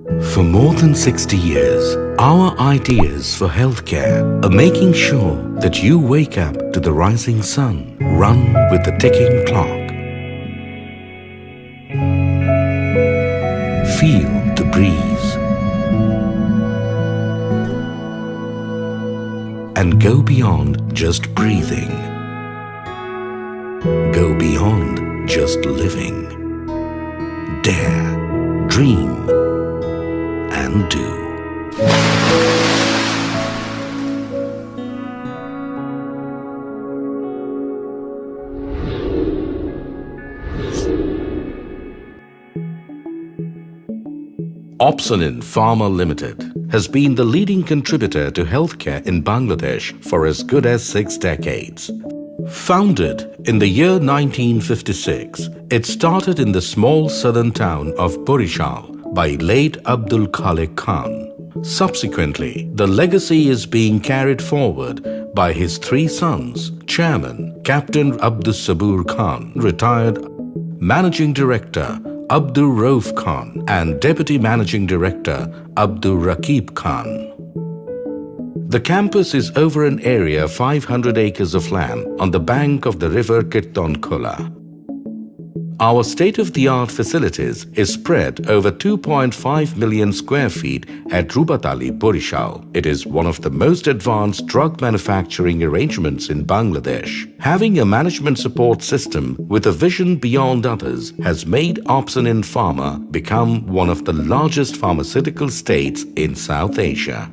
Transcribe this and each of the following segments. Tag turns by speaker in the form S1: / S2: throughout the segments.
S1: For more than 60 years, our ideas for healthcare are making sure that you wake up to the rising sun, run with the ticking clock, feel the breeze, and go beyond just breathing. Go beyond just living. Dare, dream, and do. Opsonin Pharma Limited has been the leading contributor to healthcare in Bangladesh for as good as 6 decades. Founded in the year 1956, it started in the small southern town of Borisal by late Abdul Khalik Khan. Subsequently, the legacy is being carried forward by his 3 sons, Chairman Captain Abdul Sabur Khan, retired, Managing Director Abdul Rauf Khan, and Deputy Managing Director Abdul Rakib Khan. The campus is over an area of 500 acres of land on the bank of the river Kirtan Khola. Our state-of-the-art facilities is spread over 2.5 million square feet at Rupatoli, Borisal. It is one of the most advanced drug manufacturing arrangements in Bangladesh. Having a management support system with a vision beyond others has made Opsonin Pharma become one of the largest pharmaceutical states in South Asia.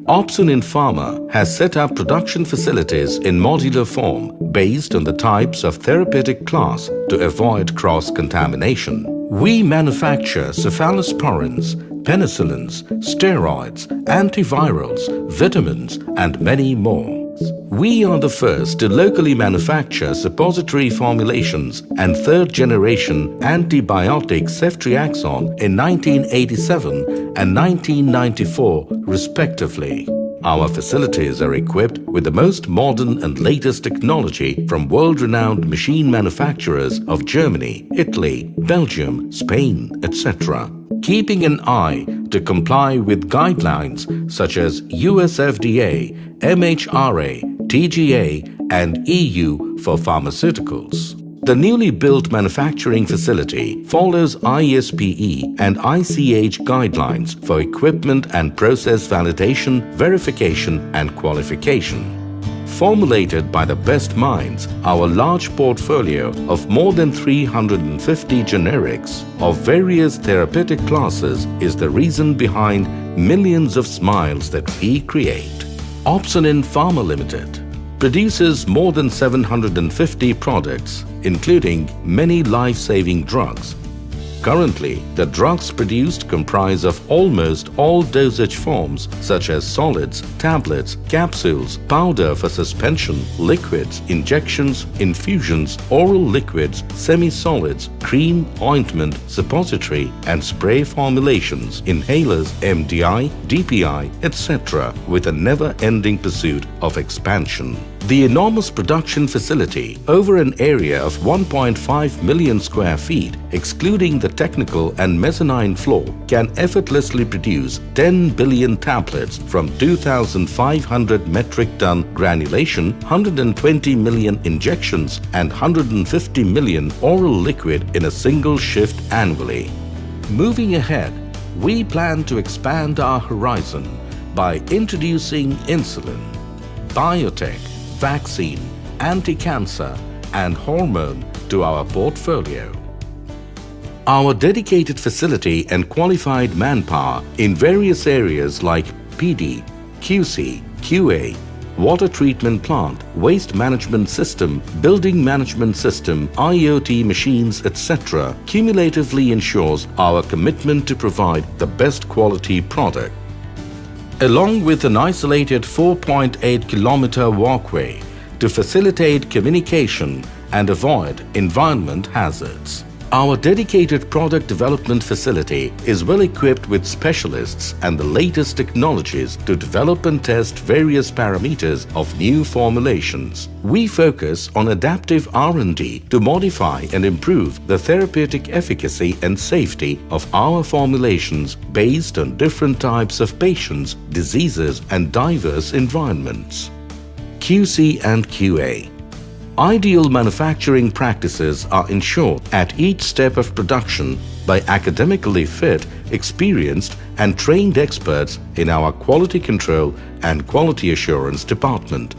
S1: Opsonin Pharma has set up production facilities in modular form based on the types of therapeutic class to avoid cross-contamination. We manufacture cephalosporins, penicillins, steroids, antivirals, vitamins, and many more. We are the first to locally manufacture suppository formulations and third-generation antibiotic ceftriaxone in 1987 and 1994 respectively. Our facilities are equipped with the most modern and latest technology from world-renowned machine manufacturers of Germany, Italy, Belgium, Spain, etc., keeping an eye to comply with guidelines such as US FDA, MHRA, TGA, and EU for pharmaceuticals. The newly built manufacturing facility follows ISPE and ICH guidelines for equipment and process validation, verification, and qualification. Formulated by the best minds, our large portfolio of more than 350 generics of various therapeutic classes is the reason behind millions of smiles that we create. Opsonin Pharma Limited produces more than 750 products, including many life-saving drugs. Currently, the drugs produced comprise of almost all dosage forms such as solids, tablets, capsules, powder for suspension, liquids, injections, infusions, oral liquids, semi-solids, cream, ointment, suppository, and spray formulations, inhalers, MDI, DPI, etc., with a never-ending pursuit of expansion. The enormous production facility, over an area of 1.5 million square feet, excluding the technical and mezzanine floor, can effortlessly produce 10 billion tablets from 2,500 metric ton granulation, 120 million injections, and 150 million oral liquid in a single shift annually. Moving ahead, we plan to expand our horizon by introducing insulin, biotech, vaccine, anti-cancer, and hormone to our portfolio. Our dedicated facility and qualified manpower in various areas like PD, QC, QA, water treatment plant, waste management system, building management system, IoT machines, etc. cumulatively ensures our commitment to provide the best quality product. Along with an isolated 4.8-kilometer walkway to facilitate communication and avoid environment hazards. Our dedicated product development facility is well equipped with specialists and the latest technologies to develop and test various parameters of new formulations. We focus on adaptive R&D to modify and improve the therapeutic efficacy and safety of our formulations based on different types of patients, diseases and diverse environments. QC and QA. Ideal manufacturing practices are ensured at each step of production by academically fit, experienced and trained experts in our quality control and quality assurance department.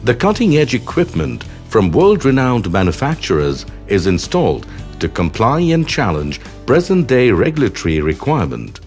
S1: The cutting-edge equipment from world-renowned manufacturers is installed to comply and challenge present-day regulatory requirement.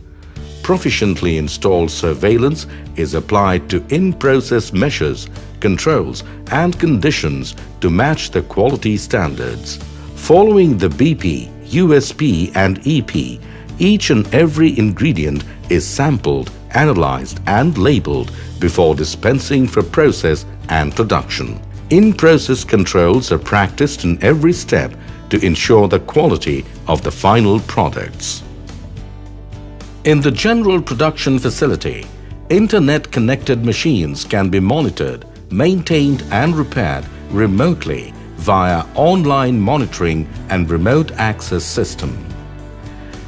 S1: Proficiently installed surveillance is applied to in-process measures, controls and conditions to match the quality standards. Following the BP, USP and EP, each and every ingredient is sampled, analyzed and labeled before dispensing for process and production. In-process controls are practiced in every step to ensure the quality of the final products. In the general production facility, internet-connected machines can be monitored, maintained and repaired remotely via online monitoring and remote access system.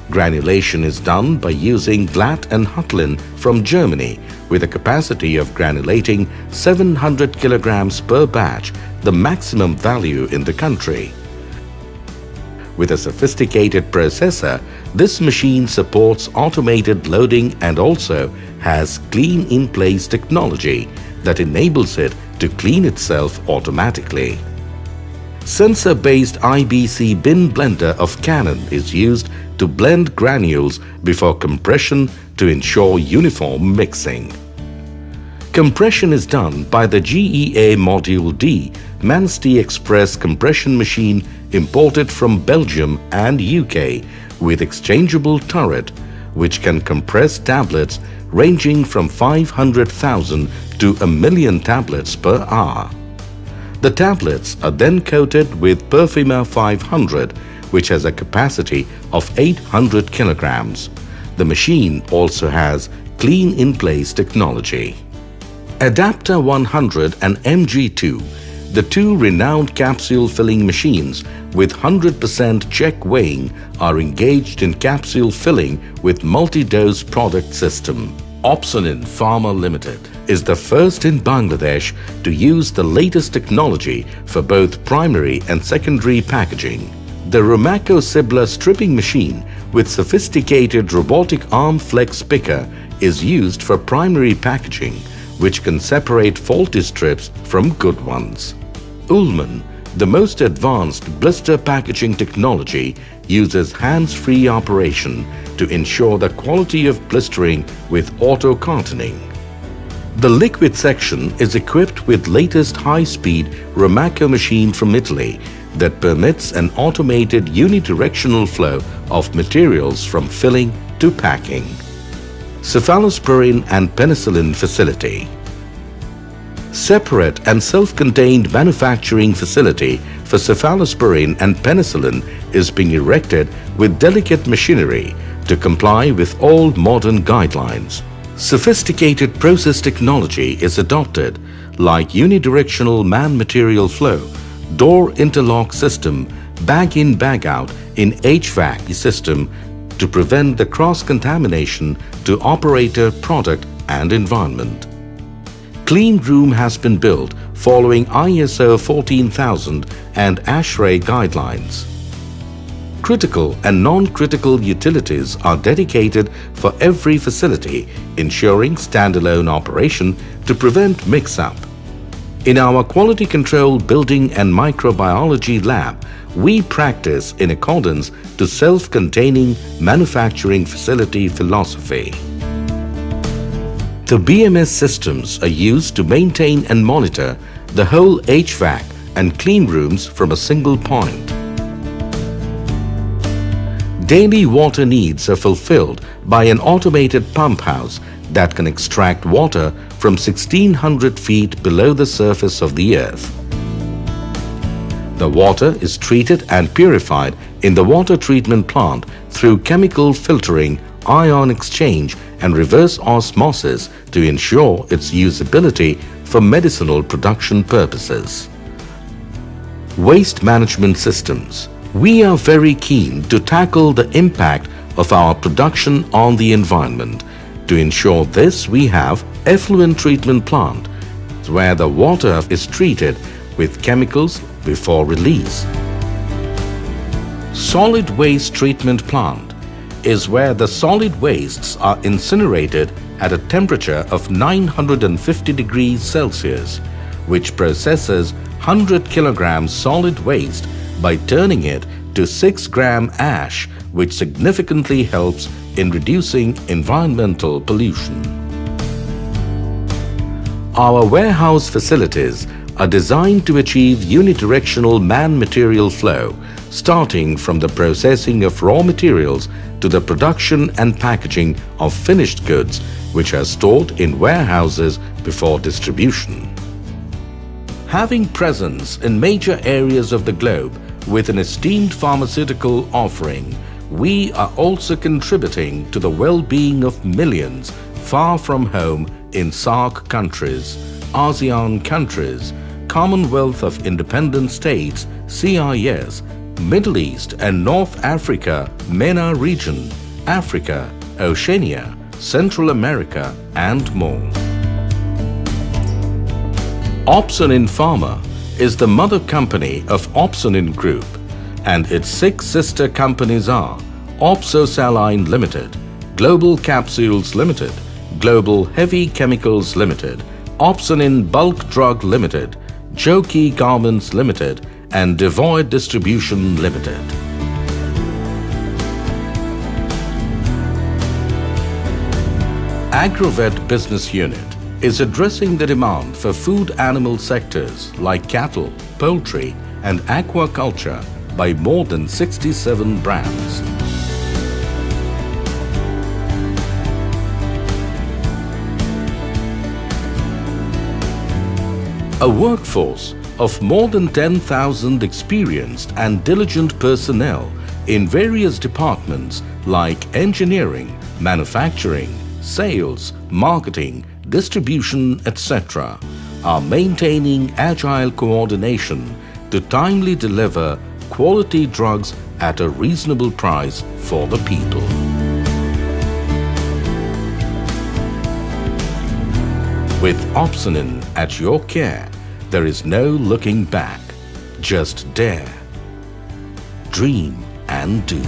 S1: Granulation is done by using Glatt and Hutlin from Germany with a capacity of granulating 700 kilograms per batch, the maximum value in the country. With a sophisticated processor, this machine supports automated loading and also has clean in place technology that enables it to clean itself automatically. Sensor-based IBC bin blender of Canon is used to blend granules before compression to ensure uniform mixing. Compression is done by the GEA Module D Mansti Express compression machine imported from Belgium and UK with exchangeable turret which can compress tablets ranging from 500,000 to 1,000,000 tablets per hour. The tablets are then coated with Perfumer 500 which has a capacity of 800 kilograms. The machine also has clean in place technology. Adapter 100 and MG2, the two renowned capsule filling machines with 100% check weighing, are engaged in capsule filling with multi-dose product system. Opsonin Pharma Limited is the first in Bangladesh to use the latest technology for both primary and secondary packaging. The Romaco Sibler stripping machine with sophisticated robotic arm flex picker is used for primary packaging, which can separate faulty strips from good ones. Ullman, the most advanced blister packaging technology, uses hands-free operation to ensure the quality of blistering with auto cartoning. The liquid section is equipped with latest high-speed Romaco machine from Italy that permits an automated unidirectional flow of materials from filling to packing. Cephalosporin and penicillin facility. Separate and self-contained manufacturing facility for cephalosporin and penicillin is being erected with delicate machinery to comply with all modern guidelines. Sophisticated process technology is adopted like unidirectional man-material flow, door interlock system, bag-in bag-out in HVAC system to prevent the cross-contamination to operator, product and environment. Clean room has been built following ISO 14000 and ASHRAE guidelines. Critical and non-critical utilities are dedicated for every facility, ensuring standalone operation to prevent mix-up. In our quality control building and microbiology lab, we practice in accordance to self-containing manufacturing facility philosophy. The BMS systems are used to maintain and monitor the whole HVAC and clean rooms from a single point. Daily water needs are fulfilled by an automated pump house that can extract water from 1600 feet below the surface of the earth. The water is treated and purified in the water treatment plant through chemical filtering, ion exchange and reverse osmosis to ensure its usability for medicinal production purposes. Waste management systems. We are very keen to tackle the impact of our production on the environment. To ensure this, we have effluent treatment plant where the water is treated with chemicals before release. Solid waste treatment plant is where the solid wastes are incinerated at a temperature of 950 degrees Celsius, which processes 100 kilograms solid waste by turning it to 6 gram ash, which significantly helps in reducing environmental pollution. Our warehouse facilities are designed to achieve unidirectional man-material flow, starting from the processing of raw materials to the production and packaging of finished goods, which are stored in warehouses before distribution. Having presence in major areas of the globe with an esteemed pharmaceutical offering, we are also contributing to the well-being of millions far from home in SAARC countries, ASEAN countries, Commonwealth of Independent States, CIS, Middle East and North Africa, MENA region, Africa, Oceania, Central America and more. Opsonin Pharma is the mother company of Opsonin Group, and its 6 sister companies are Opsosaline Limited, Global Capsules Limited, Global Heavy Chemicals Limited, Opsonin Bulk Drug Limited, Joki Garments Limited and Devoid Distribution Limited. Agrovet Business Unit is addressing the demand for food animal sectors like cattle, poultry and aquaculture by more than 67 brands. A workforce of more than 10,000 experienced and diligent personnel in various departments like engineering, manufacturing, sales, marketing, distribution, etc. are maintaining agile coordination to timely deliver quality drugs at a reasonable price for the people. With Opsonin at your care, there is no looking back. Just dare, dream and do.